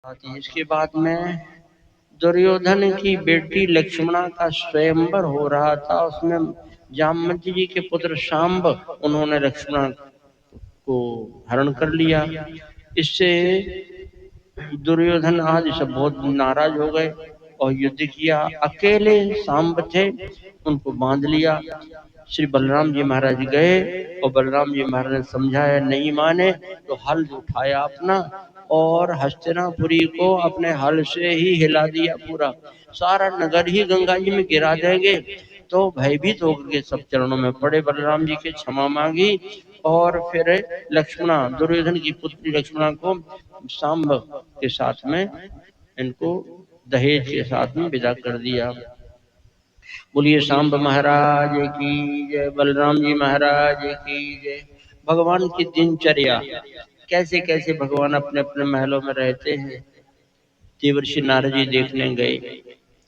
आती है। इसके बाद में दुर्योधन की बेटी लक्ष्मणा का स्वयंवर हो रहा था। उसमें जामवंती जी के पुत्र शांब उन्होंने लक्ष्मणा को हरण कर लिया। इससे दुर्योधन आदि सब बहुत नाराज हो गए और युद्ध किया। अकेले सांब थे, उनको बांध लिया। श्री बलराम जी महाराज गए और बलराम जी महाराज ने समझाया, नहीं माने तो हल उठाया अपना और हस्तिनापुरी को अपने हल से ही हिला दिया। पूरा सारा नगर ही गंगा जी में गिरा देंगे। तो भयभीत होकर के सब चरणों में पड़े, बलराम जी के क्षमा मांगी और फिर लक्ष्मणा, दुर्योधन की पुत्री लक्ष्मणा को सांब के साथ में, इनको दहेज के साथ में विदा कर दिया। बोलिए सांब महाराज की जय, बलराम जी महाराज की जय। भगवान की दिनचर्या, कैसे कैसे भगवान अपने अपने महलों में रहते हैं। देवर्षि नारद जी देखने गए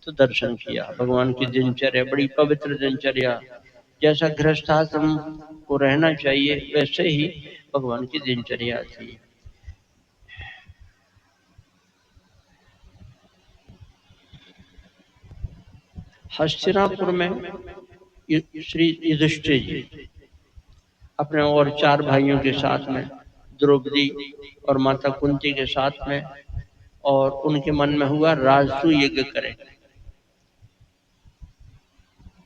तो दर्शन किया। भगवान की दिनचर्या बड़ी पवित्र दिनचर्या, जैसा गृहस्थाश्रम को रहना चाहिए वैसे ही भगवान की दिनचर्या थी। हस्तिनापुर में श्री युधिष्ठिर जी अपने और 4 भाइयों के साथ में, द्रौपदी और माता कुंती के साथ में, और उनके मन में हुआ राजसू यज्ञ करें।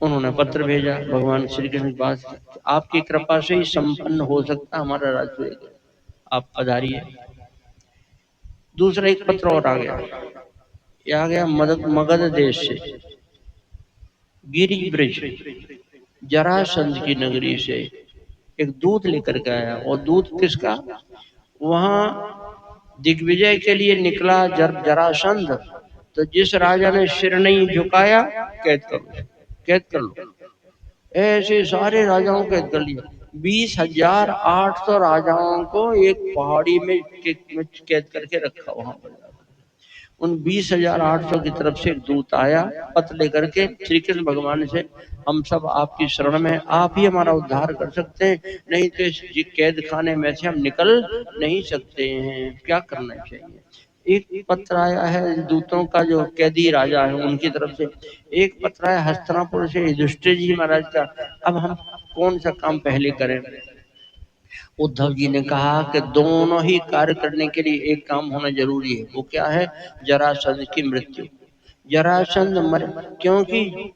उन्होंने पत्र भेजा भगवान श्री कृष्ण के पास, आपकी कृपा से ही संपन्न हो सकता हमारा राजसू यज्ञ, आप पधारिए। दूसरा एक पत्र और आ गया, ये आ गया मगध देश से, गिरि ब्रज, जरासंध की नगरी से एक दूत लेकर के आया। और दूत किसका? वहां दिग्विजय के लिए निकला जरासंध। तो जिस राजा ने सिर नहीं झुकाया, कैद कर लो, कैद कर लो। ऐसे सारे राजाओं को कैद कर लिया। 20,800 राजाओं को एक पहाड़ी में कैद करके रखा वहां पर। उन 20,800 की तरफ से एक दूत आया पत्र लेकर के, श्री कृष्ण भगवान से, हम सब आपकी शरण में, आप ही हमारा उद्धार कर सकते हैं, नहीं तो इस कैद खाने में से हम निकल नहीं सकते हैं, क्या करना चाहिए। एक पत्र आया है दूतों का, जो कैदी राजा है उनकी तरफ से। एक पत्र आया हस्तिनापुर से युधिष्ठिर जी महाराज का। अब हम कौन सा काम पहले करें? उद्धव जी ने कहा कि दोनों ही कार्य करने के लिए एक काम होना जरूरी है। वो क्या है? जरासंध की मृत्यु। जरासंध मर, क्योंकि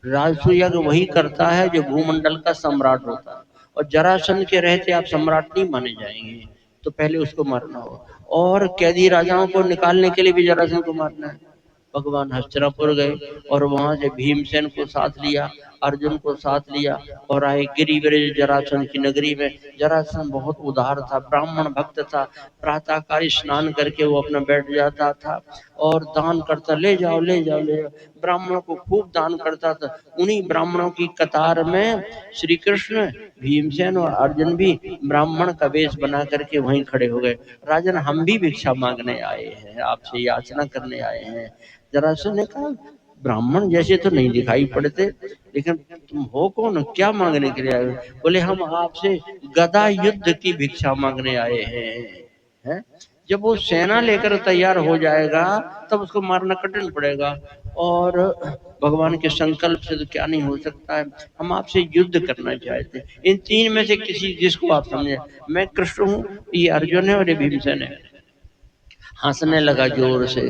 राजसू यज्ञ वही करता है जो भूमंडल का सम्राट होता है, और जरासंध के रहते आप सम्राट नहीं माने जाएंगे, तो पहले उसको मारना हो। और कैदी राजाओं को निकालने के लिए भी जरासंध को मारना है। भगवान हस्तिनापुर गए और वहां से भीमसेन को साथ लिया, अर्जुन को साथ लिया और आए गिरिव्रज जरासंध की नगरी में। जरासंध बहुत उदार था, ब्राह्मण भक्त था। प्रातःकाल स्नान करके वो अपना बैठ जाता था और दान करता, ले जाओ ले जाओ ले जाओ। ब्राह्मणों को खूब दान करता था। उन्हीं ब्राह्मणों की कतार में श्री कृष्ण, भीमसेन और अर्जुन भी ब्राह्मण का वेश बना करके वहीं खड़े हो गए। राजन, हम भी भिक्षा मांगने आए हैं, आपसे याचना करने आए हैं। जरासंध ने कहा, ब्राह्मण जैसे तो नहीं दिखाई पड़ते, लेकिन तुम हो कौन, क्या मांगने के लिए आए हो? बोले, हम आपसे गदा युद्ध की भिक्षा मांगने आए हैं। जब वो सेना लेकर तैयार हो जाएगा तब उसको मारना कठिन पड़ेगा, और भगवान के संकल्प से तो क्या नहीं हो सकता है। हम आपसे युद्ध करना चाहते हैं। इन 3 में से किसी, जिसको आप समझे। मैं कृष्ण हूँ, ये अर्जुन है और ये भीमसेन है। हंसने लगा जोर से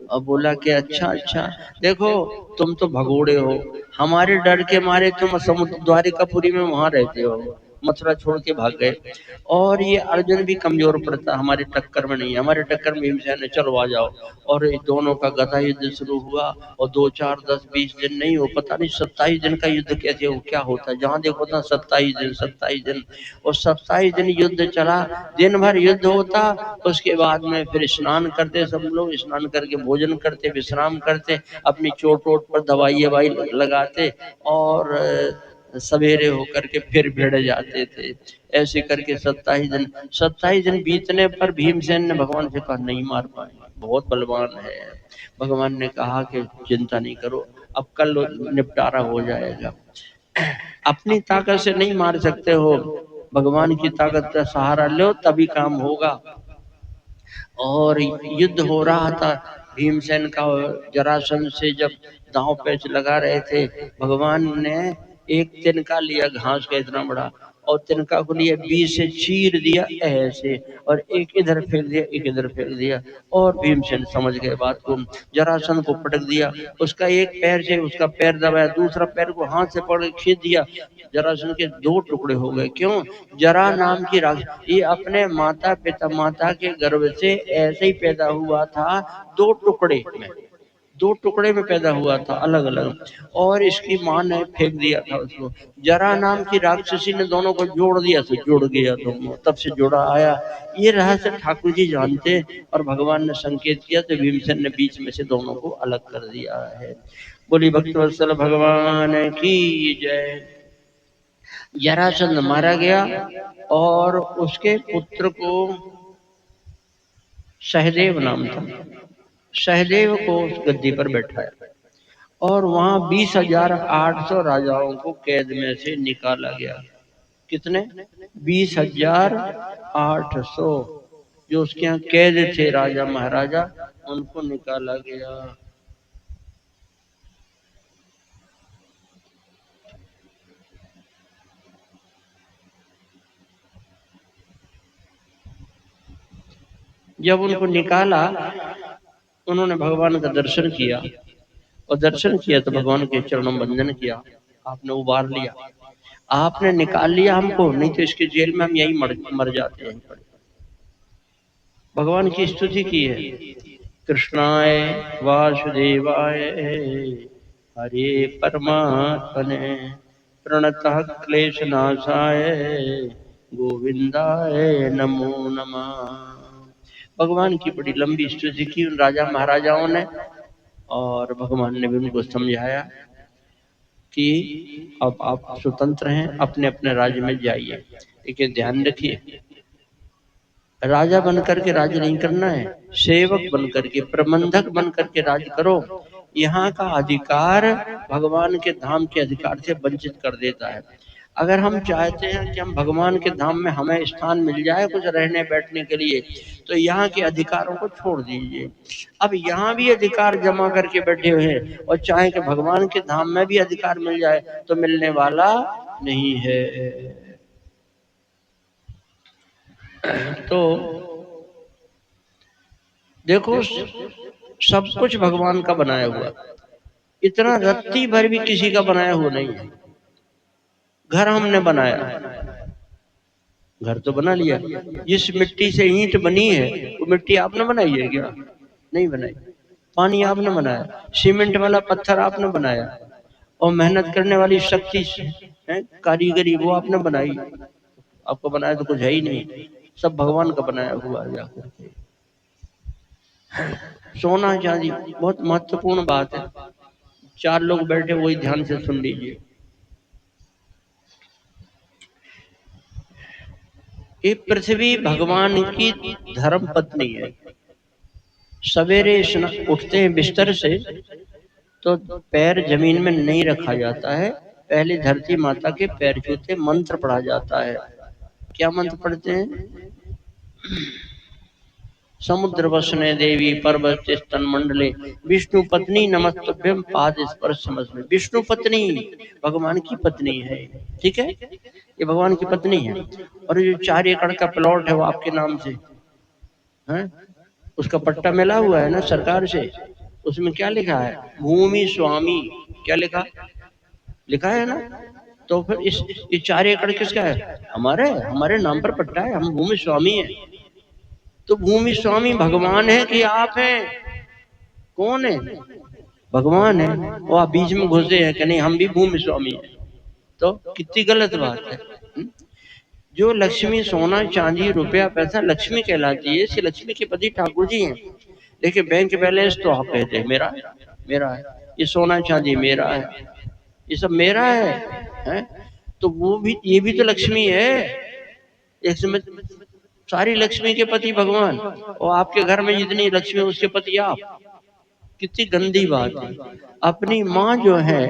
और बोला कि अच्छा अच्छा, देखो तुम तो भगोड़े हो, हमारे डर के मारे तुम समुद्र द्वारिकापुरी में वहां रहते हो, मथुरा छोड़ के भाग गए। और ये अर्जुन भी कमजोर पड़ता, हमारे टक्कर में नहीं है, हमारे टक्कर में भीमसेन है, चलो आ जाओ। और ये दोनों का गदा युद्ध शुरू हुआ, और 2, 4, 10, 20 दिन नहीं हो, पता नहीं 27 दिन का युद्ध कैसे हो, क्या होता है, जहां देखो था 27 दिन 27 दिन। और 27 दिन युद्ध चला, दिन भर युद्ध होता। उसके बाद में फिर स्नान करते, सब लोग स्नान करके भोजन करते, विश्राम करते, अपनी चोट वोट पर दवाई ववाई लगाते, और सवेरे होकर के फिर भिड़ जाते थे। ऐसे करके 27 दिन बीतने पर भीमसेन ने भगवान से कहा, नहीं मार पाएंगे, बहुत बलवान है। भगवान ने कहा कि चिंता नहीं करो, अब कल निपटारा हो जाएगा। अपनी ताकत से नहीं मार सकते हो, भगवान की ताकत का सहारा लो तभी काम होगा। और युद्ध हो रहा था भीमसेन का और जरासंध से। जब दांव पेच लगा रहे थे, भगवान ने एक तिनका लिया घास का इतना बड़ा, और तिनका को लिए बीच से चीर दिया ऐसे, और एक इधर फेंक दिया, एक इधर फेंक दिया। और भीमसेन समझ गए बात को, जरासंध को पटक दिया। उसका एक पैर से उसका पैर दबाया, दूसरा पैर को हाथ से पकड़ के खींच दिया। जरासंध के दो टुकड़े हो गए। क्यों? जरा नाम की राक्षस ये अपने माता पिता माता के गर्भ से ऐसे ही पैदा हुआ था, दो टुकड़े में, दो टुकड़े में पैदा हुआ था अलग अलग। और इसकी माँ ने फेंक दिया था उसको। जरा नाम की राक्षसी ने दोनों को जोड़ दिया, तो जुड़ गया दोनों, तब से जुड़ा आया। ये रहस्य ठाकुर जी जानते, और भगवान ने संकेत किया तो भीमसेन ने बीच में से दोनों को अलग कर दिया है। बोली भक्तवत्सल भगवान की जय। जरासंध मारा गया और उसके पुत्र को सहदेव नाम था। सहदेव को उस गद्दी पर बैठाया और वहां 20,800 राजाओं को कैद में से निकाला गया। कितने? 20,800 जो उसके यहाँ कैद थे राजा महाराजा, उनको निकाला गया। जब उनको निकाला, उन्होंने भगवान का दर्शन किया, और दर्शन किया तो भगवान के चरणों में वंदन किया। आपने उबार लिया, आपने निकाल लिया हमको, नहीं तो इसके जेल में हम यही मर जाते हैं। भगवान की स्तुति की है। कृष्णाय वासुदेवाय हरे परमात्मने प्रणतः क्लेशनाशाय गोविंदाय नमो नमः। भगवान की बड़ी लंबी स्तुति की उन राजा महाराजाओं ने, और भगवान ने भी उनको समझाया कि अब आप स्वतंत्र हैं, अपने अपने राज्य में जाइए। लेकिन ध्यान रखिए, राजा बनकर के राज नहीं करना है, सेवक बनकर के, प्रबंधक बनकर के राज करो। यहाँ का अधिकार भगवान के धाम के अधिकार से वंचित कर देता है। अगर हम चाहते हैं कि हम भगवान के धाम में हमें स्थान मिल जाए कुछ रहने बैठने के लिए, तो यहाँ के अधिकारों को छोड़ दीजिए। अब यहाँ भी अधिकार जमा करके बैठे हुए हैं, और चाहे कि भगवान के धाम में भी अधिकार मिल जाए तो मिलने वाला नहीं है। तो देखो, सब कुछ भगवान का बनाया हुआ, इतना रत्ती भर भी किसी का बनाया हुआ नहीं है। घर हमने बनाया, घर तो बना लिया। जिस मिट्टी से ईंट बनी है वो मिट्टी आपने बनाई है क्या? नहीं बनाई। पानी आपने बनाया, सीमेंट वाला पत्थर आपने बनाया, और मेहनत करने वाली शक्ति है कारीगरी वो आपने बनाई। आपको बनाया तो कुछ है ही नहीं, सब भगवान का बनाया हुआ है जाकर के। सोना चांदी बहुत महत्वपूर्ण बात है। चार लोग बैठे, वही ध्यान से सुन लीजिए। ये पृथ्वी भगवान की धर्म पत्नी है। सवेरे उठते हैं बिस्तर से तो पैर जमीन में नहीं रखा जाता है, पहले धरती माता के पैर छूते मंत्र पढ़ा जाता है। क्या मंत्र पढ़ते हैं? समुद्र वसने देवी पर्वत स्तन मंडले विष्णु पत्नी नमस्तभ्यम पाद स्पर्श समझ में। विष्णु पत्नी भगवान की पत्नी है, ठीक है, ये भगवान की पत्नी है। और ये 4 एकड़ का प्लॉट है वो आपके नाम से है, उसका पट्टा मिला हुआ है ना सरकार से। उसमें क्या लिखा है? भूमि स्वामी। क्या लिखा? लिखा है ना। तो फिर इस ये 4 एकड़ किसका है? हमारे हमारे नाम पर पट्टा है, हम भूमि स्वामी है। तो भूमि स्वामी भगवान है कि आप हैं? कौन है? भगवान है। वो आप बीच में घुसे हैं कि नहीं हम भी भूमि स्वामी हैं, तो कितनी गलत बात है। जो लक्ष्मी सोना चांदी रुपया पैसा लक्ष्मी कहलाती है, इसे लक्ष्मी के पति ठाकुर जी हैं। लेकिन बैंक बैलेंस तो आप कहते हैं मेरा है, मेरा है, ये सोना चांदी मेरा है, ये सब मेरा है? तो वो भी, ये भी तो लक्ष्मी है। एक समय सारी लक्ष्मी के पति भगवान, और आपके घर में जितनी लक्ष्मी उसके पति आप। कितनी गंदी बात है। अपनी माँ जो है,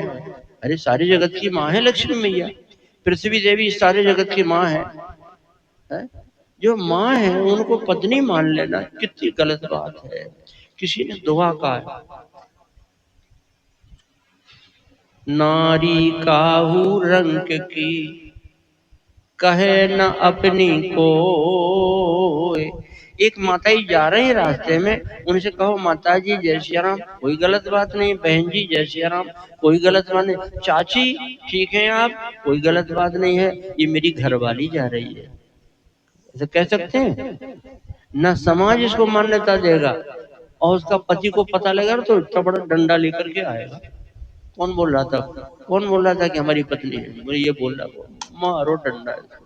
अरे सारी जगत की माँ है लक्ष्मी मैया, पृथ्वी देवी सारे जगत की माँ है? जो माँ है उनको पत्नी मान लेना कितनी गलत बात है। किसी ने दुआ कहा है, नारी काहू रंग की कहे न अपनी को। एक माता जी जा रही है रास्ते में, उनसे कहो माता जी जय श्री राम, कोई गलत बात नहीं। बहन जी जय श्री राम, कोई गलत बात नहीं। चाची ठीक है आप, कोई गलत बात नहीं है। ये मेरी घरवाली जा रही है, ऐसे कह सकते हैं? न समाज इसको मान्यता देगा, और उसका पति को पता लगेगा तो इतना बड़ा डंडा लेकर के आएगा। कौन बोल रहा था, कौन बोल रहा था कि हमारी पत्नी है? मुझे ये बोल रहा, मारो डंडा इसको।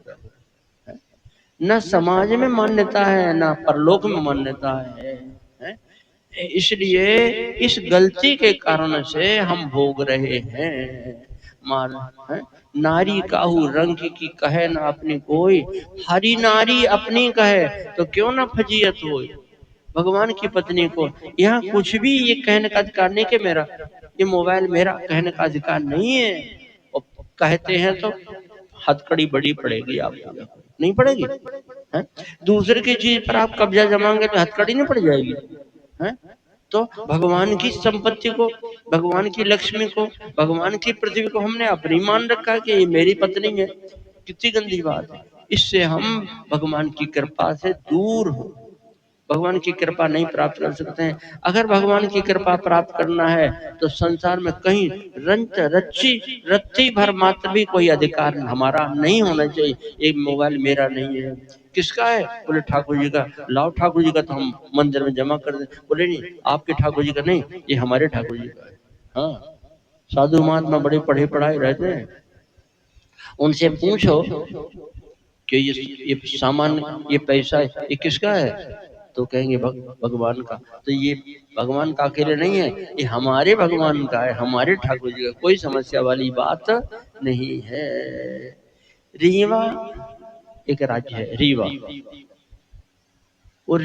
न समाज में मान्यता है, न परलोक में मान्यता है? इसलिए इस गलती के कारण से हम भोग रहे हैं मार है? नारी काहू रंग की कहे न अपनी कोई, हरी नारी अपनी कहे तो क्यों ना फजीयत हो। भगवान की पत्नी को यहाँ कुछ भी ये कहने का अधिकार नहीं कि मेरा ये मोबाइल मेरा कहने का अधिकार नहीं है। और कहते हैं तो हथकड़ी बड़ी पड़ेगी आपको, नहीं पड़ेगी है? दूसरे की चीज पर आप कब्जा जमाएंगे तो हथकड़ी नहीं पड़ जाएगी है? तो भगवान की संपत्ति को, भगवान की लक्ष्मी को, भगवान की पृथ्वी को हमने अपनी मान रखा है कि ये मेरी पत्नी है। कितनी गंदी बात है। इससे हम भगवान की कृपा से दूर हो, भगवान की कृपा नहीं प्राप्त कर सकते हैं। अगर भगवान की कृपा प्राप्त करना है तो संसार में कहीं रंच रच्ची रत्ती भर मात्र भी कोई अधिकार हमारा नहीं होना चाहिए। एक मोबाइल मेरा नहीं है, किसका है? बोले ठाकुर जी का। लाओ ठाकुर जी का तो हम मंदिर में जमा कर दे। बोले नहीं, आपके ठाकुर जी का नहीं, ये हमारे ठाकुर जी का है। हाँ, साधु महात्मा बड़े पढ़े पढ़ाए रहते हैं, उनसे पूछो कि ये सामान, ये पैसा ये किसका है? तो कहेंगे भगवान का। तो ये भगवान का अकेले नहीं है, ये हमारे भगवान का है, हमारे ठाकुर जी का। कोई समस्या वाली बात नहीं है। रीवा एक राज्य है, रीवा। और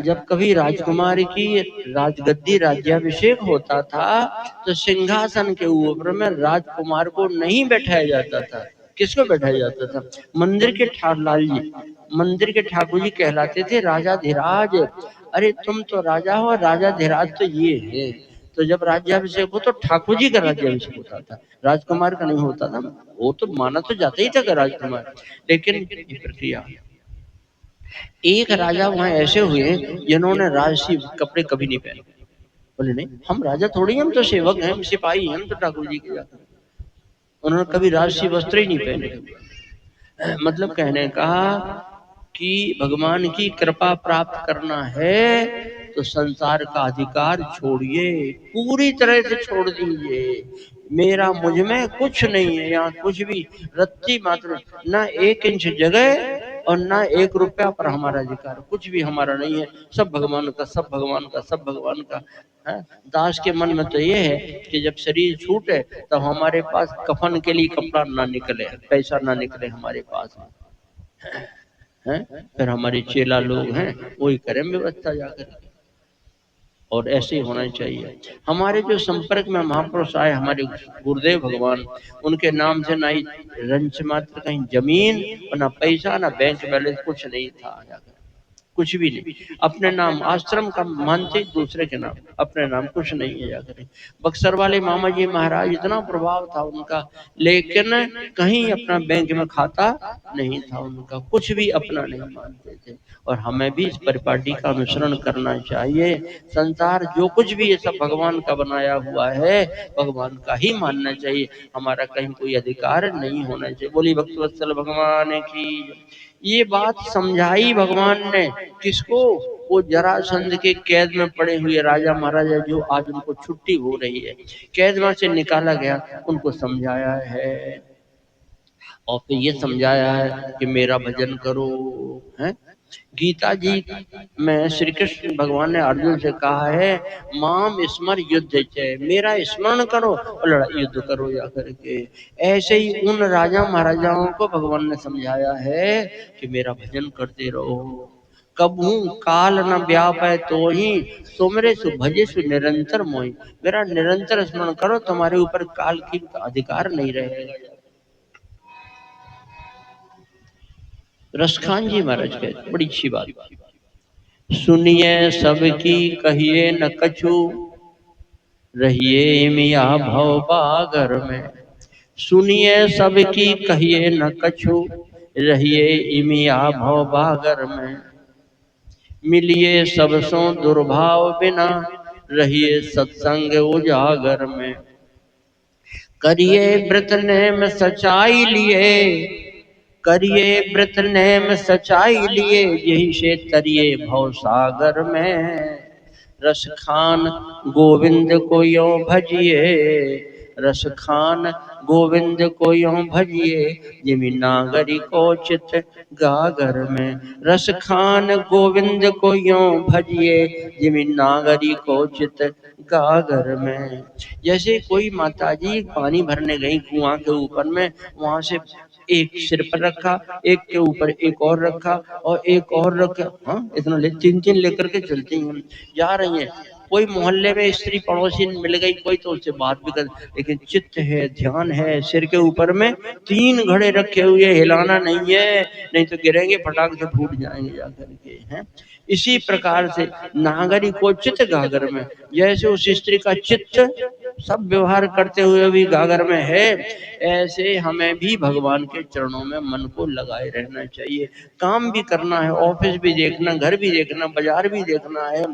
जब कभी राजकुमारी की राजगद्दी राज्याभिषेक होता था तो सिंहासन के ऊपर में राजकुमार को नहीं बैठाया जाता था। किसको बैठाया जाता था? मंदिर के ठाकुरलाल जी, मंदिर के ठाकुर जी कहलाते थे राजा धीराज। अरे तुम तो राजा हो, राजा धीराज तो ये है। तो जब राज्याभिषेक हो तो ठाकुर जी का राज्याभिषेक होता था, राजकुमार का नहीं होता था। वो तो माना तो जाता ही था कि राजकुमार, लेकिन ये प्रक्रिया। एक राजा वहां ऐसे हुए जिन्होंने राजसी कपड़े कभी नहीं पहने। बोले नहीं, हम राजा थोड़ी, हम तो सेवक हैं, हम सिपाही हैं, हम तो ठाकुर जी के जाते। उन्होंने कभी राजसी वस्त्र ही नहीं पहने। मतलब कहने का कि भगवान की कृपा प्राप्त करना है तो संसार का अधिकार छोड़िए, पूरी तरह से छोड़ दीजिए। मेरा मुझ में कुछ नहीं है, यहाँ कुछ भी रत्ती मात्र, ना 1 इंच जगह और ना 1 रुपया पर हमारा अधिकार, कुछ भी हमारा नहीं है। सब भगवान का, सब भगवान का, सब भगवान का है। दास के मन में तो ये है कि जब शरीर छूटे तो हमारे पास कफन के लिए कपड़ा ना निकले, पैसा ना निकले हमारे पास है। फिर हमारे चेला लोग हैं वही करें व्यवस्था जाकर, और ऐसे ही होना चाहिए। हमारे जो संपर्क में महापुरुष आए, हमारे गुरुदेव भगवान, उनके नाम से ना ही रंच मात्र कहीं जमीन और ना पैसा ना बैंक बैलेंस, कुछ नहीं था जाकर, कुछ भी नहीं। अपने नाम आश्रम का मानते, दूसरे के नाम, अपने नाम कुछ नहीं है जाकर। बक्सर वाले मामा जी महाराज, इतना प्रभाव था उनका, लेकिन कहीं अपना बैंक में खाता नहीं था उनका, कुछ भी अपना नहीं मानते थे। और हमें भी इस परिपाटी का अनुसरण करना चाहिए। संसार जो कुछ भी ये सब भगवान का बनाया हुआ है, भगवान का ही मानना चाहिए, हमारा कहीं कोई अधिकार नहीं होना चाहिए। बोली भक्तवत्सल भगवान की। ये बात समझाई भगवान ने किसको? वो जरासंध के कैद में पड़े हुए राजा महाराजा, जो आज उनको छुट्टी हो रही है, कैद में से निकाला गया, उनको समझाया है। और फिर ये समझाया है कि मेरा भजन करो है। गीता जी में श्री कृष्ण भगवान ने अर्जुन से कहा है, माम स्मर युद्ध च, मेरा स्मरण करो और लड़ाई युद्ध करो जा करके। ऐसे ही उन राजा महाराजाओं को भगवान ने समझाया है कि मेरा भजन करते रहो। कबहू काल न व्यापै तो ही सुमरे सुभजे सु निरंतर मोहि। मेरा निरंतर स्मरण करो, तुम्हारे ऊपर काल की अधिकार नहीं रहेगा। रसखान जी महाराज कहते बड़ी अच्छी बात, सुनिए सबकी कहिए न कछु, रहिए मिया भव बागर में। सुनिए सबकी कहिए न कछु, रहिए इमिया भव बागर में। मिलिए सबसों दुर्भाव बिना, रहिए सत्संग उजागर में। करिए व्रत नेम सच्चाई लिए, करिए व्रत नेम सच्चाई लिए, यही से तरिए भव सागर में। रस खान गोविंद को यो भजिए, रस खान गोविंद को यो भजिए, जिमि नागरी को चित गागर में। रस खान गोविंद को यो भजिए, जिमि नागरी को चित गागर में। जैसे कोई माताजी पानी भरने गई कुआं के ऊपर में, वहां से एक सिर पर रखा, एक के ऊपर एक और रखा, और एक और रखा, हाँ इतना तीन तीन लेकर के चलती हैं, जा रही हैं। कोई मोहल्ले में स्त्री पड़ोसी मिल गई कोई, तो उससे बात भी कर, लेकिन चित्त है, ध्यान है, सिर के ऊपर में तीन घड़े रखे हुए, हिलाना नहीं है, नहीं तो गिरेंगे फटाक से फूट जाएंगे जाकर के, हैं। इसी प्रकार से नागरी को चित्त गागर में, जैसे उस स्त्री का चित्त सब व्यवहार करते हुए भी गागर में है, ऐसे हमें भी भगवान के चरणों में मन को लगाए रहना चाहिए। काम भी करना है, ऑफिस भी देखना, घर भी देखना, बाजार भी देखना है,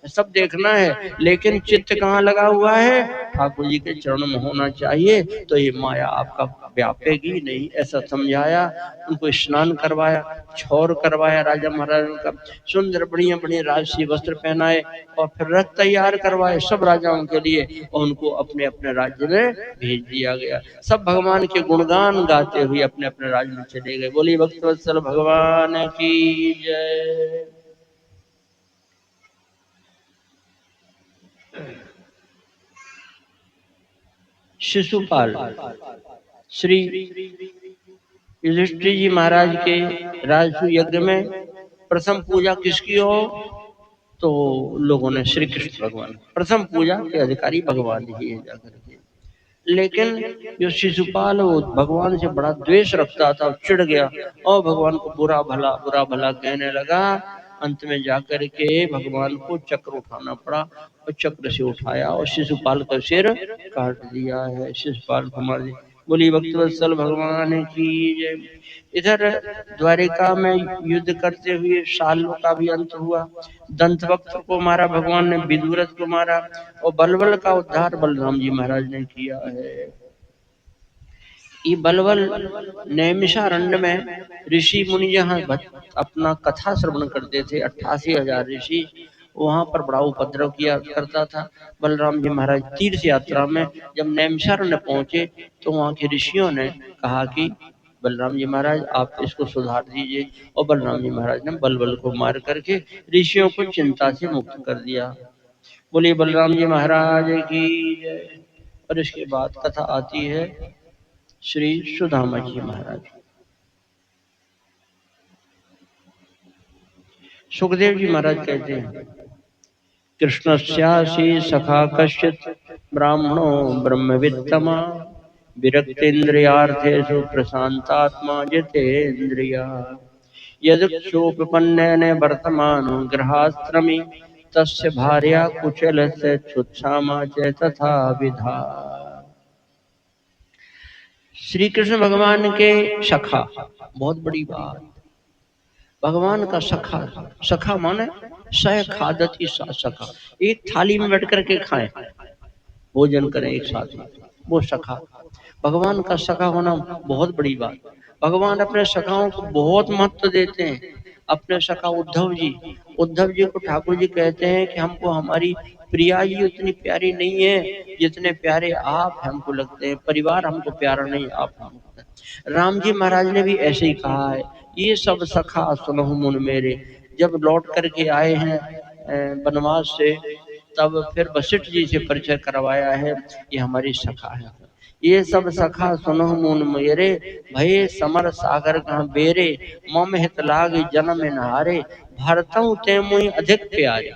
सब देखना है, लेकिन चित्त कहाँ लगा हुआ है? ठाकुर जी के चरणों में होना चाहिए, तो ये माया आपका व्यापेगी नहीं, ऐसा समझाया। उनको स्नान करवाया, छौर करवाया राजा महाराजा का, सुंदर बढ़िया बढ़िया राजसी वस्त्र पहनाए, और फिर रथ तैयार करवाए सब राजाओं के लिए, और उनको अपने अपने राज्य में भेज दिया गया। सब भगवान के गुणगान गाते हुए अपने अपने राज्य में चले गए। बोलिए भक्तवत्सल भगवान की जय। शिशुपाल श्री युधिष्ठिर जी महाराज के राजसू यज्ञ में प्रथम पूजा किसकी हो? तो लोगों ने श्री कृष्ण भगवान, प्रथम पूजा के अधिकारी भगवान ही है जाकर के। लेकिन जो शिशुपाल वो भगवान से बड़ा द्वेष रखता था, चिढ़ गया और भगवान को बुरा भला कहने लगा। अंत में जाकर के भगवान को चक्र उठाना पड़ा, और चक्र से उठाया और शिशुपाल का सिर काट दिया है। शिशुपाल हमारे, बोली भक्तवत्सल भगवान की जय। इधर द्वारिका में युद्ध करते हुए सालों का भी अंत हुआ। दंतवक्त्र को मारा भगवान ने, विदुरथ को मारा, और बलबल का उद्धार बलराम जी महाराज ने किया है। ये बलबल नैमिषारण्य में ऋषि मुनि जहाँ अपना कथा श्रवण करते थे, 88,000 ऋषि, वहां पर बड़ा उपद्रव किया करता था। बलराम जी महाराज तीर्थ यात्रा में जब नैमिषारण्य पहुंचे, तो वहां के ऋषियों ने कहा कि बलराम जी महाराज आप इसको सुधार दीजिए, और बलराम जी महाराज ने बलबल को मार करके ऋषियों को चिंता से मुक्त कर दिया। बोलिए बलराम जी महाराज की जय। और इसके बाद कथा आती है श्री सुदामा जी महाराज। सुखदेव जी महाराज कहते हैं, कृष्णस्यासि सखा कश्चित् ब्राह्मणो ब्रह्मवित्तमा, विरक्तेन्द्रियार्थेषु प्रशांतात्मा जितेन्द्रिया। यदक्षोपपन्नेन वर्तमानो गृहाश्रमी, तस्य भार्या कुशलस्य क्षुत्क्षामा च तथा विधा। श्री कृष्ण भगवान के सखा, बहुत बड़ी बात, भगवान का सखा, सखा माने सह खादती सखा, एक थाली में बैठ करके खाएं, भोजन करें एक साथ में, वो सखा। भगवान का सखा होना बहुत बड़ी बात। भगवान अपने सखाओं को बहुत महत्व देते हैं। अपने सखा उद्धव जी को ठाकुर जी कहते हैं कि हमको हमारी प्रिया जी उतनी प्यारी नहीं है जितने प्यारे आप हमको लगते हैं, परिवार हमको प्यारा नहीं, आप हमको। राम जी महाराज ने भी ऐसे ही कहा है, ये सब सखा सुनहु मुन मेरे। जब लौट करके आए हैं वनवास से, तब फिर वशिष्ठ जी से परिचय करवाया है, ये हमारी सखा है। ये सब सखा सुनो मुन मेरे, भये समर सागर कहाँ बेरे, मम हित लाग जन्म नहारे, भरतऊ ते मुहि अधिक प्यारे।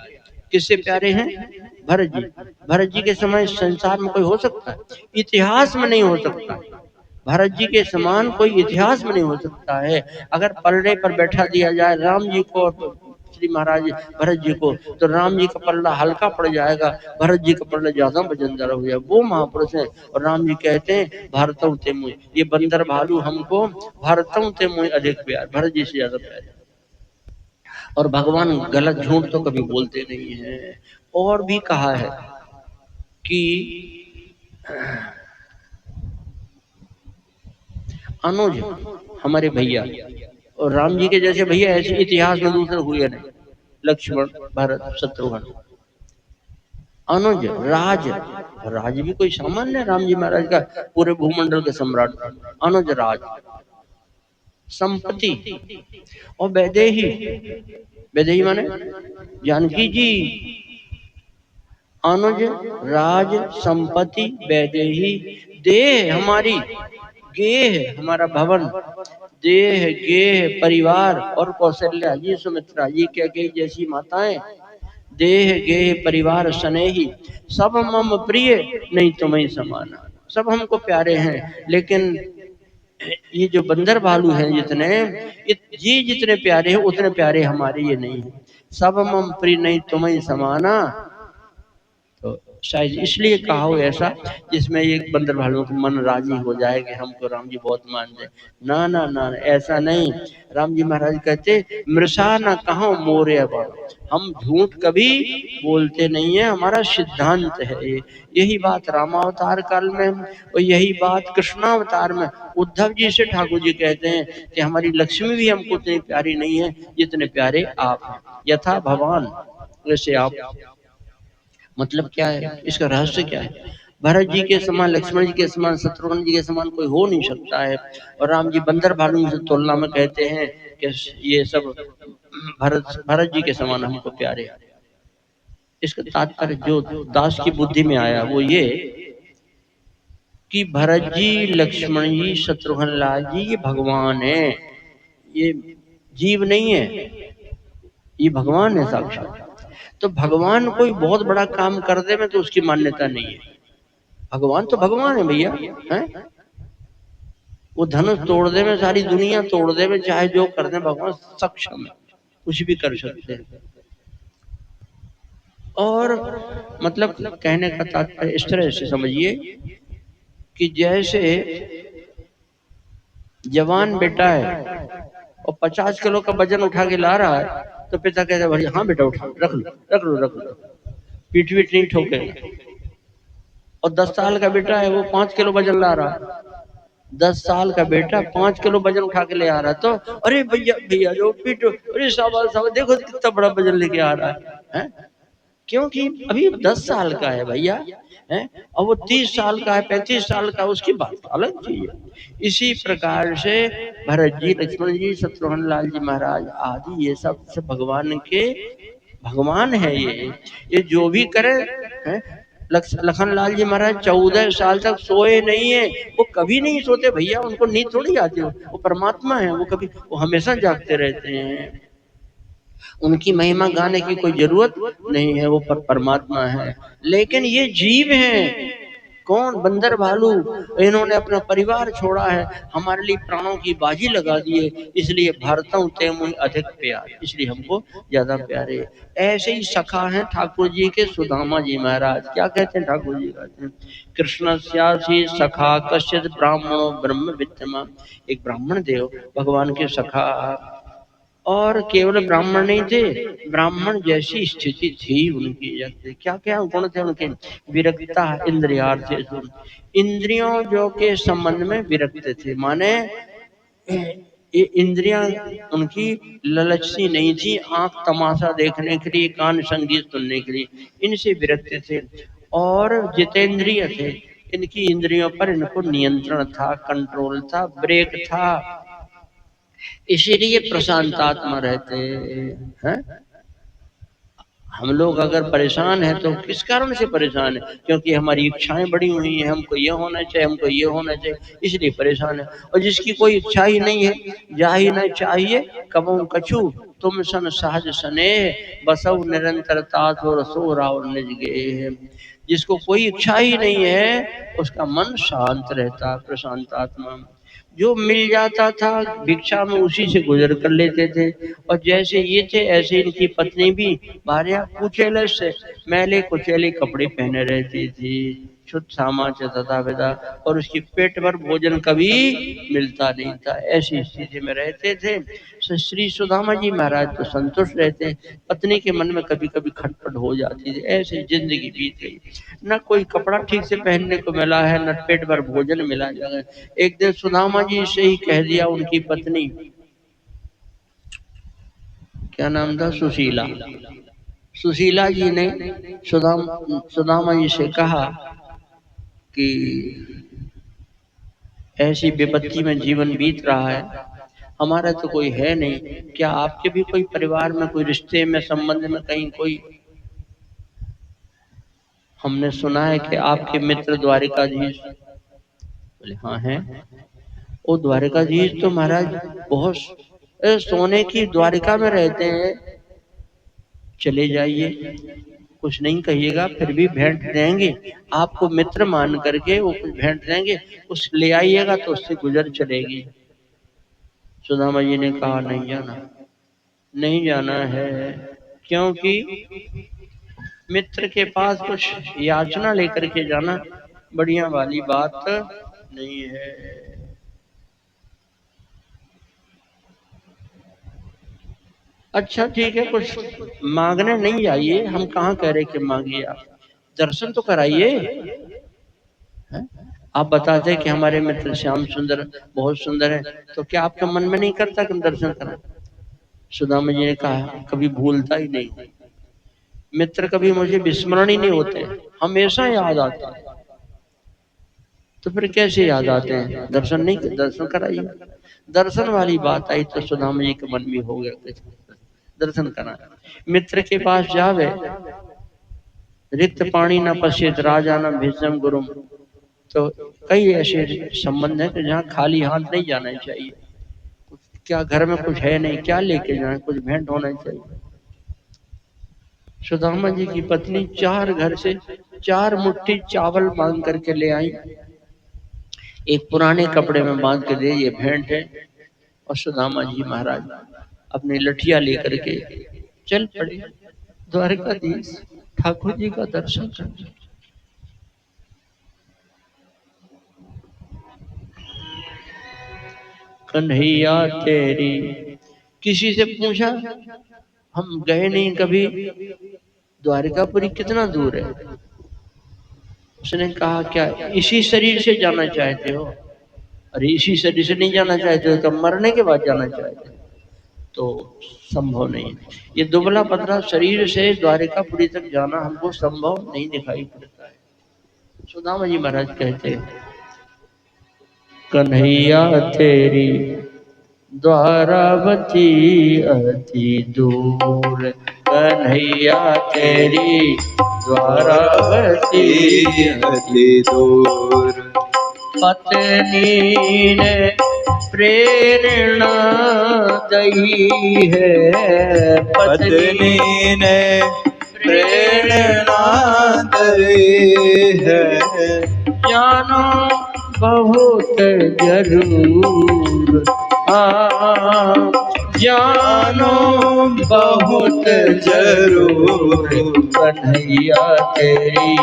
किससे प्यारे हैं? भरत जी। भरत जी के समय संसार में कोई हो सकता है? इतिहास में नहीं हो सकता। भरत जी के समान कोई इतिहास में नहीं हो सकता है। अगर पलड़े पर बैठा दिया जाए राम जी को और श्री महाराज भरत जी को, तो राम जी का पलड़ा हल्का पड़ जाएगा, भरत जी का पलड़ा ज्यादा वजनदार हो जाएगा। वो महापुरुष है। और राम जी कहते हैं भारतों ते मुझ, ये बंदर भालू हमको भारतों ते मुझ अधिक प्यार, भरत जी से ज्यादा प्यार है। और भगवान गलत झूठ तो कभी बोलते नहीं है। और भी कहा है कि अनुज हमारे भैया, और राम जी के जैसे भैया ऐसे इतिहास में दूसरे हुए नहीं। लक्ष्मण, भरत, शत्रुघ्न, अनुज, राज। राज भी कोई सामान्य है, राम जी महाराज का पूरे भूमंडल के सम्राट थे। अनुज, राज, संपत्ति और वैदेही। वैदेही माने जानकी जी। अनुज, राज, संपत्ति, वैदेही, देह हमारी, गेह हमारा भवन, देह गेह परिवार, और कौशल्या जी, सुमित्रा जी, कैकेयी जैसी माताएं, देह गेह परिवार स्नेही, सब मम प्रिय नहीं तुम्हें समाना। सब हमको प्यारे हैं, लेकिन ये जो बंदर भालू हैं जितने, ये जितने प्यारे हैं उतने प्यारे हमारे ये नहीं है। सब मम प्रिय नहीं तुम्हें समाना। तो शायद इसलिए कहा हो ऐसा, जिसमें ये बंदर भालुओं का मन राजी हो जाए कि हमको राम जी बहुत मानते हैं। ना ना ना, ऐसा नहीं। राम जी महाराज कहते मृषा न कहो मोरे अब, हम झूठ कभी बोलते नहीं है, हमारा सिद्धांत है ये। यही बात रामावतार काल में और यही बात कृष्णावतार में उद्धव जी से ठाकुर जी कहते हैं कि हमारी लक्ष्मी भी हमको उतनी प्यारी नहीं है जितने प्यारे आप हैं। यथा भगवान वैसे आप। मतलब क्या है इसका रहस्य क्या है? भरत जी के समान, लक्ष्मण जी के समान, शत्रुघ्न जी के समान कोई हो नहीं सकता है। और राम जी बंदर भालू से तुलना में कहते हैं कि ये सब भरत भरत जी के समान हमको प्यारे। इसका तात्पर्य जो दास की बुद्धि में आया वो ये कि भरत जी, लक्ष्मण जी, शत्रुघ्न लाल जी ये भगवान है, ये जीव नहीं है, ये भगवान है साक्षात। तो भगवान कोई बहुत बड़ा काम कर दे में तो उसकी मान्यता नहीं है। भगवान तो भगवान है भैया, हैं? वो धनुष तोड़ दे में, सारी दुनिया तोड़ दे में, चाहे जो कर दे, भगवान सक्षम है, कुछ भी कर सकते हैं। और मतलब कहने का तात्पर्य इस तरह से समझिए कि जैसे जवान बेटा है और 50 किलो का वजन उठा के ला रहा है, तो पिता कहता है भाई हाँ बेटा उठा, रख लो रख लो रख लो, पीठ पीठ नहीं ठोकेगा। और 10 साल का बेटा है, वो 5 किलो वजन ला रहा है, 10 साल का बेटा 5 किलो वजन उठा के ले आ रहा है, तो अरे भैया भैया जो पीठ, अरे शाबाश शाबाश, देखो कितना बड़ा वजन लेके आ रहा है? क्योंकि अभी 10 साल का है भैया, है? और वो 30 साल का है, 35 साल का, उसकी बात अलग चीज है। इसी प्रकार से भरत जी, लक्ष्मण जी, शत्रुघ्न लाल जी महाराज आदि ये सब भगवान के भगवान है। ये जो भी करे, है? लखन लाल जी महाराज 14 साल तक सोए नहीं है। वो कभी नहीं सोते भैया, उनको नींद थोड़ी आती हो, वो परमात्मा है, वो कभी, वो हमेशा जागते रहते हैं। उनकी महिमा गाने की कोई जरूरत नहीं है, वो परमात्मा है। लेकिन ये जीव हैं, कौन? बंदर भालू। इन्होंने अपना परिवार छोड़ा है, हमारे लिए प्राणों की बाजी लगा दिए, इसलिए भारतों ते मुझ अधिक प्यार, इसलिए हमको ज्यादा प्यारे। ऐसे ही सखा है ठाकुर जी के सुदामा जी महाराज। क्या कहते हैं ठाकुर जी? कहते हैं कृष्ण स्यासी सखा कश्चित ब्राह्मणो ब्रह्म विद्यमा। एक ब्राह्मण देव भगवान के सखा, और केवल ब्राह्मण नहीं थे, ब्राह्मण जैसी स्थिति थी उनकी। जैसे क्या क्या गुण थे उनके? विरक्ता इंद्रियार्थ, इंद्रियों जो के संबंध में विरक्त थे, माने ये इंद्रियां उनकी ललचती नहीं थी, आंख तमाशा देखने के लिए, कान संगीत सुनने के लिए, इनसे विरक्त थे। और जितेंद्रिय थे, इनकी इंद्रियों पर इनको नियंत्रण था, कंट्रोल था, ब्रेक था, इसीलिए प्रशांत आत्मा रहते हैं। हम लोग अगर परेशान हैं तो किस कारण से परेशान है? क्योंकि हमारी इच्छाएं बड़ी हुई हैं, हमको ये होना चाहिए, हमको ये होना चाहिए, इसलिए परेशान है। और जिसकी कोई इच्छा ही नहीं है, जा ही न चाहिए कबहू कछु, तुम सन सहज स्नेह बसव निरंतरता सो रसो राव निज गेह। जिसको कोई इच्छा ही नहीं है उसका मन शांत रहता, प्रशांत आत्मा। जो मिल जाता था भिक्षा में उसी से गुजर कर लेते थे। और जैसे ये थे ऐसे इनकी पत्नी भी भार्या कुचेले से मैले कुचेले कपड़े पहने रहती थी, शुद्ध सामाच तथा विदा, और उसकी पेट भर भोजन कभी मिलता नहीं था। ऐसी स्थिति में रहते थे। श्री सुदामा जी महाराज तो संतुष्ट रहते, पत्नी के मन में कभी कभी खटपट हो जाती थी। ऐसी जिंदगी बीत गई, न कोई कपड़ा ठीक से पहनने को मिला है, न पेट भर भोजन मिला जाए। एक दिन सुदामा जी से ही कह दिया उनकी पत्नी, क्या नाम था, सुशीला, सुशीला जी ने सुदामा जी से कहा कि ऐसी विपत्ति में जीवन बीत रहा है, हमारा तो कोई है नहीं, क्या आपके भी कोई परिवार में, कोई रिश्ते में, संबंध में कहीं कोई, हमने सुना है कि आपके मित्र द्वारिकाधीश। बोले हाँ है। वो द्वारिकाधीश तो महाराज बहुत सोने की द्वारिका में रहते हैं, चले जाइए, कुछ नहीं कहिएगा, फिर भी भेंट देंगे आपको, मित्र मान करके वो कुछ भेंट देंगे, उस ले आइएगा तो उससे गुजर चलेगी। सुदामा जी ने कहा नहीं जाना, नहीं जाना है, क्योंकि मित्र के पास कुछ याचना लेकर के जाना बढ़िया वाली बात नहीं है। अच्छा ठीक है, कुछ मांगने नहीं जाइए, हम कहाँ कह रहे कि मांगिए, आप दर्शन तो कराइए। हैं? आप बताते कि हमारे मित्र श्याम सुंदर बहुत सुंदर है, तो क्या आपके मन में नहीं करता कि हम दर्शन करें? सुदामा जी ने कहा कभी भूलता ही नहीं, मित्र कभी मुझे विस्मरण ही नहीं होते, हमेशा याद आते हैं। तो फिर कैसे याद आते हैं? दर्शन नहीं, दर्शन कराइए। दर्शन वाली बात आई तो सुदामा जी के मन में हो गया कि दर्शन करा। मित्र के पास जावे, रिक्त पानी न पश्येत राजा न भिषम गुरुम। तो कई ऐसे संबंध है कि जहाँ खाली हाथ नहीं जाना चाहिए। क्या घर में कुछ है नहीं, क्या लेके जाए, कुछ भेंट होना चाहिए। सुदामा जी की पत्नी चार घर से 4 मुट्ठी चावल मांग करके ले आई, एक पुराने कपड़े में बांध के दे, ये भेंट है। और सुदामा जी महाराज अपनी लठिया लेकर के चल पड़े द्वारकाधीश ठाकुर जी का दर्शन करने। कन्हैया तेरी, किसी से पूछा, हम गए नहीं कभी, द्वारिकापुरी कितना दूर है? उसने कहा क्या इसी शरीर से जाना चाहते हो? अरे इसी शरीर से नहीं जाना चाहते हो तो मरने के बाद जाना चाहते हो, तो संभव नहीं। ये दुबला पतला शरीर से द्वारिकापुरी तक जाना हमको संभव नहीं दिखाई पड़ता है। सुदामा जी महाराज कहते हैं, कन्हैया तेरी द्वारावती अति दूर, कन्हैया तेरी द्वारावती अति दूर, पत्नी ने प्रेरणा दई है, पत्नी ने प्रेरणा दई है, जानो बहुत जरूर, जानो बहुत जरूर, कन्हैया तेरी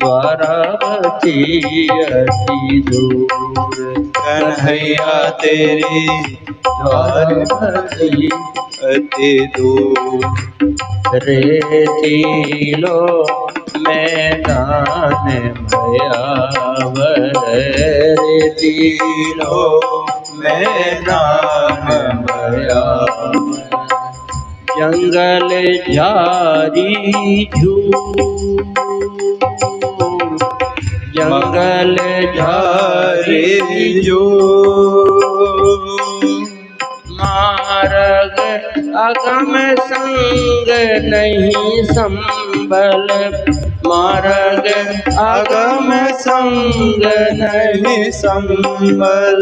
द्वारावती अति दूर, कन्हैया तेरी द्वारावती अति दूर, रेतीलो मैदान भयावर, रेतीलो मैदान भयावर, जंगल झाड़ी झूर, जंगल झाड़ी जो मार्ग अगम संग नहीं संभल, मार्ग अगम संग नहीं संबल,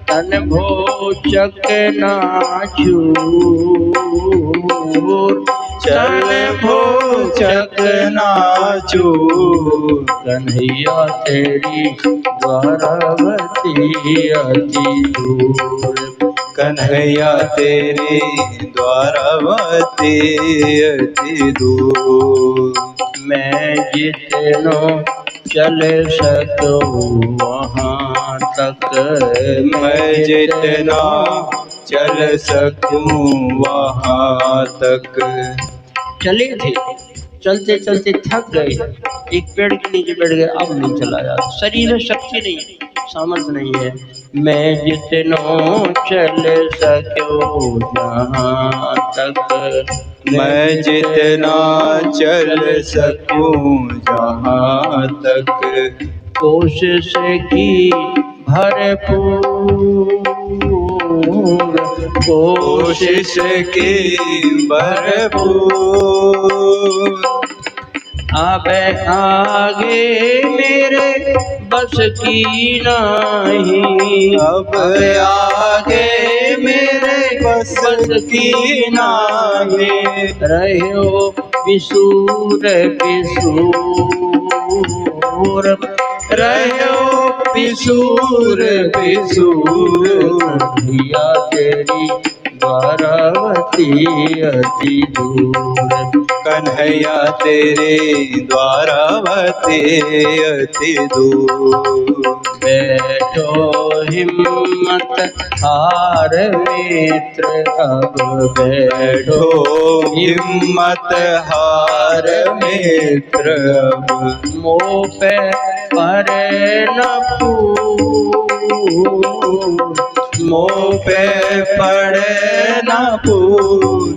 तन भोचक नाचूर, चल भोचक नाचू। कन्हैया तेरी द्वारावती अति दूर, कन्हैया तेरी द्वारावती अति दूर, मैं जितनो चल सको वहाँ तक, मैं जितना चल सकूं वहाँ तक। चले थे, चलते चलते थक गए, एक पेड़ के नीचे बैठ गए, अब नहीं चला जाता, शरीर में शक्ति नहीं है, सामर्थ्य नहीं है। मैं जितनो चल सको जहाँ तक, मैं जितना चल सकूं जहाँ तक, कोशिश की भरपूर, कोशिश की भरपूर, अब आगे मेरे बस की नहीं, अब आगे मेरे बस की नाही, रहो विसूर विसूर, रहो पिसूर पिसूर, कन्हैया तेरी द्वारावती अति दूर, कन्हैया तेरी द्वारावती अति दूर। बैठो हिम्मत हार मित्र अब बैठो, बैठो हिम्मत हार मित्र अब, मोह पे पर न फूल, मोह पे पड़े न फूल,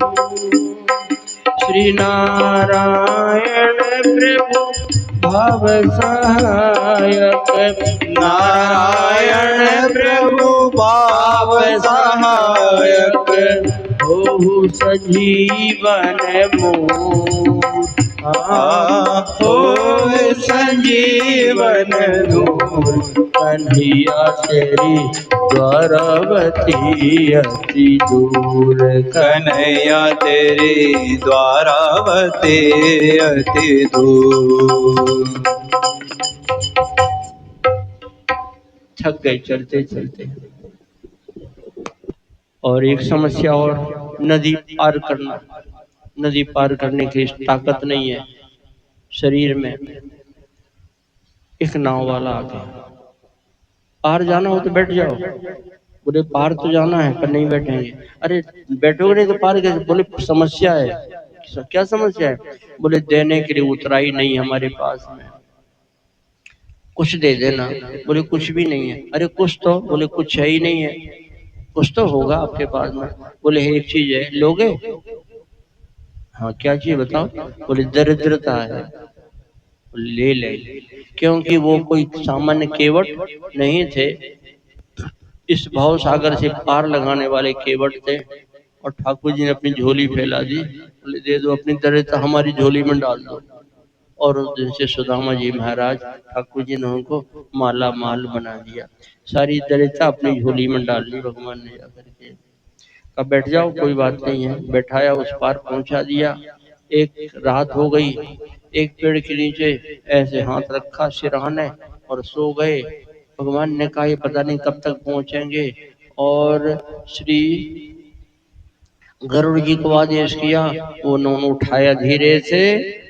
श्री नारायण प्रभु भव सहायक, नारायण प्रभु भाव सहायक, हो सजीवन मोर, हो संजीवन नूर, कन्हैया तेरी द्वारावती अति दूर, कन्हैया तेरी द्वारावती अति दूर। थक गए चलते चलते। और एक समस्या और, नदी पार करना, नदी पार करने की ताकत नहीं है शरीर में। एक नाव वाला आ गया, पार जाना हो तो बैठ जाओ, बोले पार तो जाना है पर नहीं बैठेंगे। अरे बैठोगे नहीं तो पार कैसे? बोले समस्या है। क्या समस्या है? बोले देने के लिए उतराई नहीं हमारे पास में, कुछ दे देना। बोले कुछ भी नहीं है। अरे कुछ तो, बोले कुछ है ही नहीं है। कुछ तो होगा आपके पास में। बोले एक चीज है, लोगे? हाँ क्या चीज बताओ? बोले दरिद्रता है। ले ले, क्योंकि वो कोई सामान्य केवट नहीं थे, इस भाव सागर से पार लगाने वाले केवट थे। और ठाकुर जी ने अपनी झोली फैला दी, बोले दे दो, अपनी दरिद्रता हमारी झोली में डाल दो। और उस दिन से सुदामा जी महाराज, ठाकुर जी ने उनको माला माल बना दिया, सारी दरिद्रता अपनी झोली में डाल ली भगवान ने जाकर के। कब बैठ जाओ, कोई बात नहीं है। बैठाया, उस पार पहुंचा दिया। एक रात हो गई, एक पेड़ के नीचे ऐसे हाथ रखा सिरहाने और सो गए। भगवान ने कहा ये पता नहीं कब तक पहुंचेंगे। और श्री गरुड़ जी को आदेश किया, उन्होंने उठाया धीरे से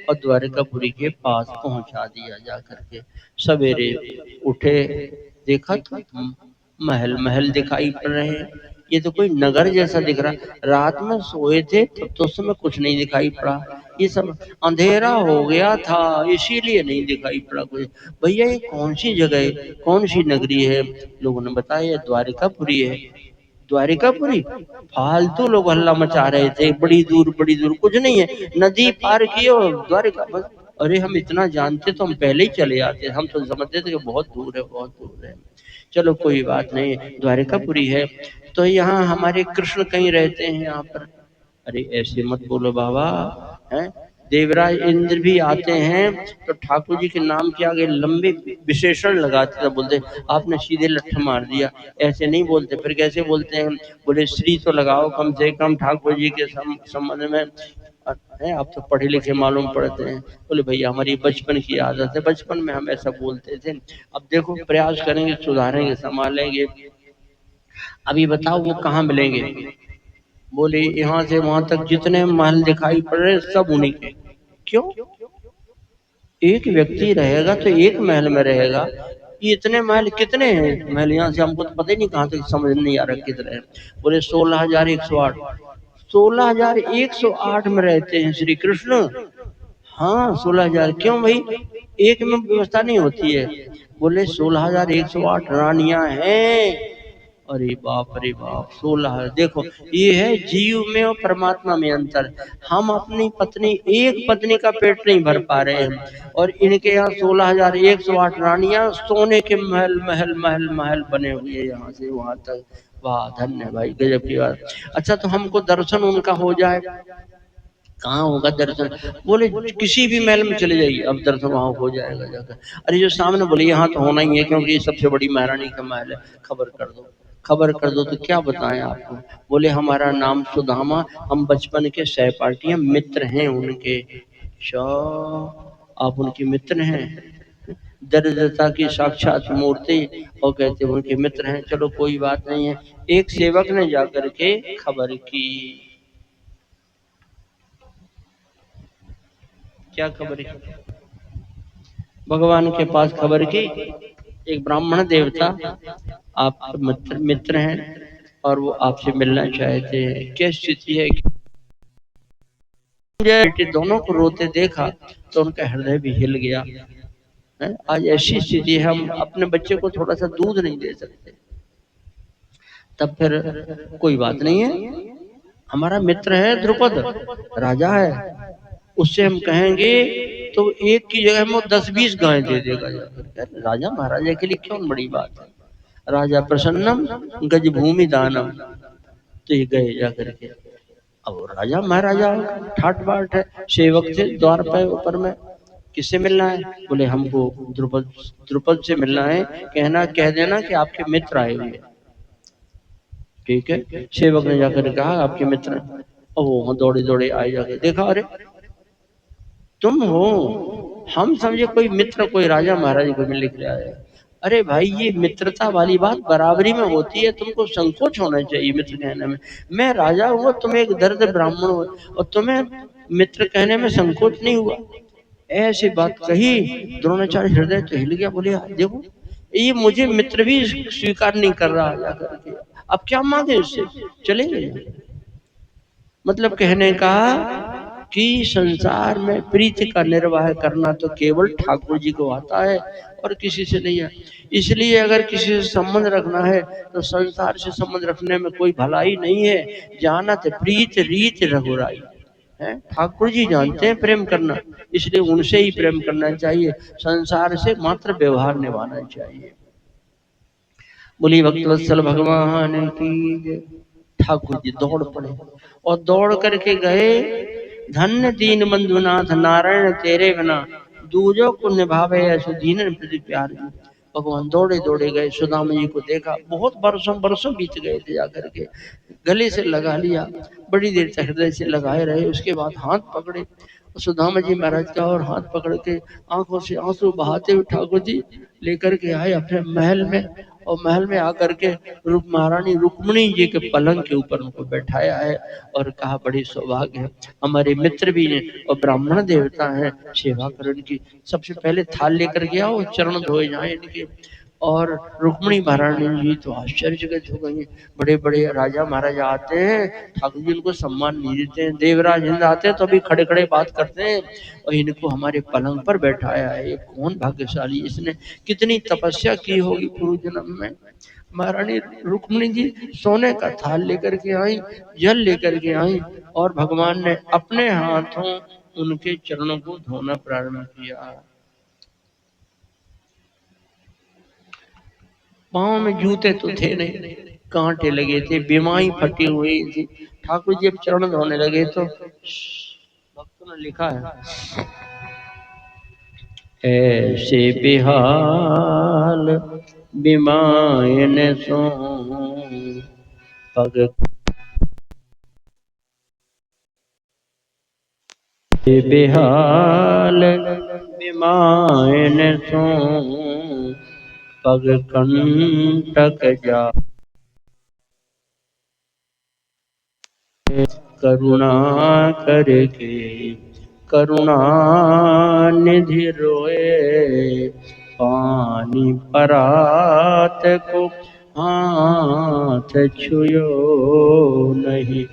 और द्वारिकापुरी के पास पहुंचा दिया जाकर के। सवेरे उठे, देखा तो महल महल दिखाई पड़ रहे हैं, ये तो कोई नगर जैसा दिख रहा। रात में सोए थे तो उस समय कुछ नहीं दिखाई पड़ा, ये सब अंधेरा हो गया था इसीलिए नहीं दिखाई पड़ा कुछ। भैया ये कौन सी जगह है, कौन सी नगरी है? लोगों ने बताया द्वारिकापुरी है। द्वारिकापुरी? फालतू लोग हल्ला मचा रहे थे, बड़ी दूर कुछ नहीं है, नदी पार की और द्वारिका बस। अरे हम इतना जानते तो हम पहले ही चले आते, हम तो समझते थे कि बहुत दूर है बहुत दूर है। चलो कोई बात नहीं, द्वारिकापुरी है तो यहाँ हमारे कृष्ण कहीं रहते हैं यहाँ पर। अरे ऐसे मत बोलो बाबा, हैं? देवराज इंद्र भी आते हैं तो ठाकुर जी के नाम के आगे लंबे विशेषण लगाते थे, बोलते आपने सीधे लठ मार दिया, ऐसे नहीं बोलते। फिर कैसे बोलते हैं? बोले श्री तो लगाओ कम से कम ठाकुर जी के संबंध में। है आप तो पढ़े लिखे मालूम पड़ते हैं। बोले भैया हमारी बचपन की आदत है, बचपन में हम ऐसा बोलते थे, अब देखो प्रयास करेंगे, सुधारेंगे, संभालेंगे। अभी बताओ वो कहाँ मिलेंगे? बोले यहाँ से वहां तक जितने महल दिखाई पड़ रहे सब उन्हीं के। क्यों? एक व्यक्ति रहेगा तो एक महल में रहेगा, ये इतने महल कितने हैं? महल यहाँ से हमको तो पता ही नहीं कहाँ तक, समझ नहीं आ रहा कितने हैं। बोले 16,108। 16,108 में रहते हैं श्री कृष्ण। हाँ 16,000। क्यों भाई, एक में व्यवस्था नहीं होती है? बोले 16,108 रानियां हैं। अरे बाप 16। देखो ये है जीव में और परमात्मा में अंतर। हम अपनी पत्नी, एक पत्नी का पेट नहीं भर पा रहे हैं, और इनके यहाँ 16,108 रानियां, सोने के महल महल महल महल बने हुए यहाँ से वहां तक। वाह धन्य भाई, गजब की बात। अच्छा तो हमको दर्शन उनका हो जाए, कहाँ होगा दर्शन? बोले किसी भी महल में चले जाइए, अब दर्शन वहां हो जाएगा जाकर। अरे जो सामने बोले यहाँ तो होना ही है क्योंकि ये सबसे बड़ी महारानी का महल है, खबर कर दो। खबर कर दो तो क्या बताएं आपको? बोले हमारा नाम सुदामा, हम बचपन के सहपाठी हैं, मित्र हैं उनके। अच्छा आप उनके मित्र हैं? दरिद्रता की साक्षात मूर्ति, और कहते हैं उनके मित्र हैं। चलो कोई बात नहीं है। एक सेवक ने जाकर के खबर की। क्या खबर की? भगवान के पास खबर की, एक ब्राह्मण देवता आप मित्र हैं और वो आपसे मिलना चाहते हैं। क्या स्थिति है? बेटे दोनों को रोते देखा तो उनका हृदय भी हिल गया। है? आज ऐसी स्थिति है, हम अपने बच्चे को थोड़ा सा दूध नहीं दे सकते। तब फिर कोई बात नहीं है, हमारा मित्र है द्रुपद, राजा है, उससे हम कहेंगे तो एक की जगह में वो 10-20 गाय दे देगा जाकर। राजा महाराजा के लिए क्यों बड़ी बात है? राजा प्रसन्नम गज भूमि दानम। तो ये गए जाकर के। अब राजा महाराजा ठाट बाट है, सेवक थे द्वार पे ऊपर में, किससे मिलना है? बोले हमको द्रुपद, द्रुपद से मिलना है, कहना कह देना कि आपके मित्र आए हुए हैं। ठीक है, सेवक ने जाकर कहा आपके मित्र, और वो दौड़े दौड़े आए, जाकर देखा अरे तुम हो। हम समझे कोई मित्र, कोई राजा महाराज को मिलने के लिए आया। अरे भाई ये मित्रता वाली बात बराबरी में होती है, तुमको संकोच होना चाहिए मित्र कहने में। मैं राजा हुआ, तुम एक दरिद्र ब्राह्मण हो, और तुम्हें मित्र कहने में संकोच नहीं हुआ? ऐसी बात कही, द्रोणाचार्य हृदय तो हिल गया। बोले देखो ये मुझे मित्र भी स्वीकार नहीं कर रहा जाकर के, अब क्या मांगे उससे? चले गए। मतलब कहने का कि संसार में प्रीति का निर्वाह करना तो केवल ठाकुर जी को आता है और किसी से नहीं है। इसलिए अगर किसी से संबंध रखना है तो संसार से संबंध रखने में कोई भलाई नहीं है। जानत प्रीत रीत रघुराई है, ठाकुर जी जानते हैं प्रेम करना, इसलिए उनसे ही प्रेम करना चाहिए, संसार से मात्र व्यवहार निभाना चाहिए। बोली भक्तवत्सल भगवान की जय। ठाकुर जी दौड़ पड़े और दौड़ करके गए। धन्य दीन बंधुनाथ नारायण तेरे बिना, दूजों को निभावे ऐसो दीन प्रति प्यार। भगवान दौड़े दौड़े गए, सुदामा जी को देखा, बहुत बरसों बरसों बीत गए थे, जाकर के गले से लगा लिया, बड़ी देर तक हृदय से लगाए रहे। उसके बाद हाथ पकड़े सुदामा जी महाराज का, और हाथ पकड़ के आंखों से आंसू बहाते हुए ठाकुर जी लेकर के आए अपने महल में। और महल में आकर के महारानी रुक्मिणी जी के पलंग के ऊपर उनको बैठाया है और कहा बड़ी सौभाग्य है, हमारे मित्र भी हैं और ब्राह्मण देवता हैं, सेवा करो इनकी। सबसे पहले थाल लेकर गया और चरण धोए जाए इनके। और रुक्मिणी महारानी जी तो आश्चर्यचकित हो गई। बड़े बड़े राजा महाराजा आते हैं, ठाकुर जी उनको सम्मान नहीं देते हैं। देवराज हिंद आते हैं तो अभी खड़े खड़े बात करते हैं, और इनको हमारे पलंग पर बैठाया है। ये कौन भाग्यशाली, इसने कितनी तपस्या की होगी पूर्व जन्म में। महारानी रुक्मिणी जी सोने का थाल लेकर के आई, जल लेकर के आई, और भगवान ने अपने हाथों उनके चरणों को धोना प्रारंभ किया। पाँव में जूते तो थे नहीं, कांटे लगे थे, बिमाई फटी हुई थी। ठाकुर जी अब चरण धोने लगे तो भक्तों ने लिखा है, ऐसे बेहाल बिमायन सो पग बेहाल बिमायन सो पग कंटक जा करुणा करके करुणा निधि रोए पानी परात को हाथ छुयो नहीं।